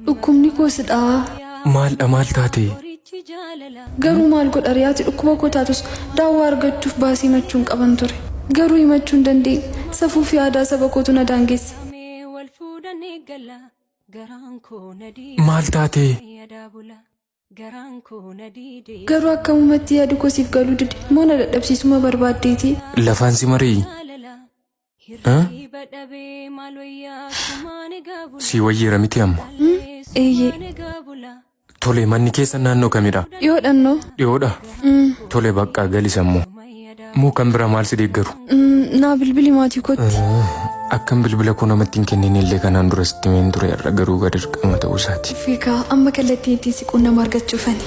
Dhukkubni koosidha. Maal taate? Garuu maal godha riyaati dhukkuba koo taatus daawwaa argachuuf baasii machuun qaban ture. Garuu himachuu hin dandeenye. Safuu fi aadaa saba kootu na daangesse. Maal taate? Garuu akkamumatti yaadu kosiif galuu dide moo na dadhabsiisuma barbaaddeeti? Lafaan si marii? Si wayyeera miti amma? Eeyyee. Tole manni keessa naannoo kamidha? Dhiyoodhannoo? Dhiyoodha? Tole bakka galisammoo. Moo kan bira maal si deeggaru? Naa bilbili maatii kootti. Akkam bilbila koo namatti hin kennine illee kanaan dura sitti meen ture irra garuu dirqama ta'uu isaati. Fiikaa amma kallattiin ittiin si quunnama argachuufani.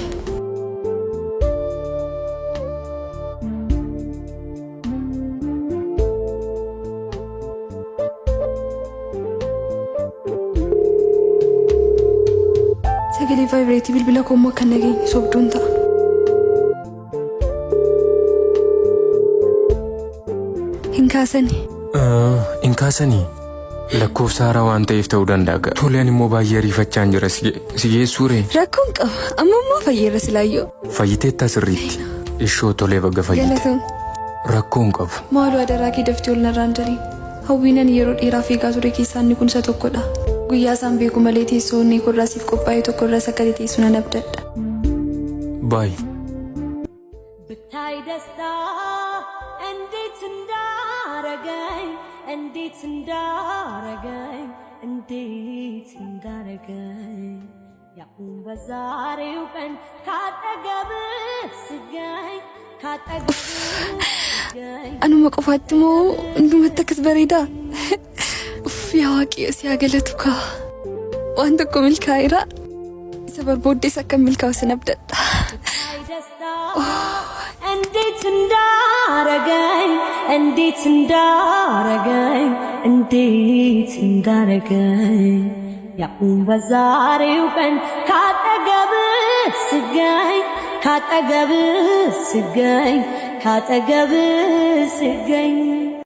Sagalee vaayibireetii bilbila koo immoo akka nageenye sobduun ta'a. Hin kaasanii? Lakkoofsa haaraa waan ta'eef ta'uu danda'a. Tole ani immoo baay'ee ariifachaan jira si geessuure. Rakkoon qaba amma immoo fayyeera silaayyoo. Fayyiteetta sirriitti. Ishoo tolee bagga fayyite. Galatoon. Rakkoon qabu. Maaloo adaraa kee daftee ol narraan jarii. Hawwiinan yeroo dheeraaf eegaa ture keessaa inni kun isa tokkodha. Guyyaa isaan beeku malee teessoo inni kurraasiif qophaa'ee tokko irra sakalee teessu nan abdadha. Baay. Anuma qofaatti moo hundumatti akkas bareedaa? Yaa Waaqayyo si haa galatu kaa. Waan tokko milkaa'eera. Isa barbooddees akka milkaa'u sin abdadha. Kata gabis gay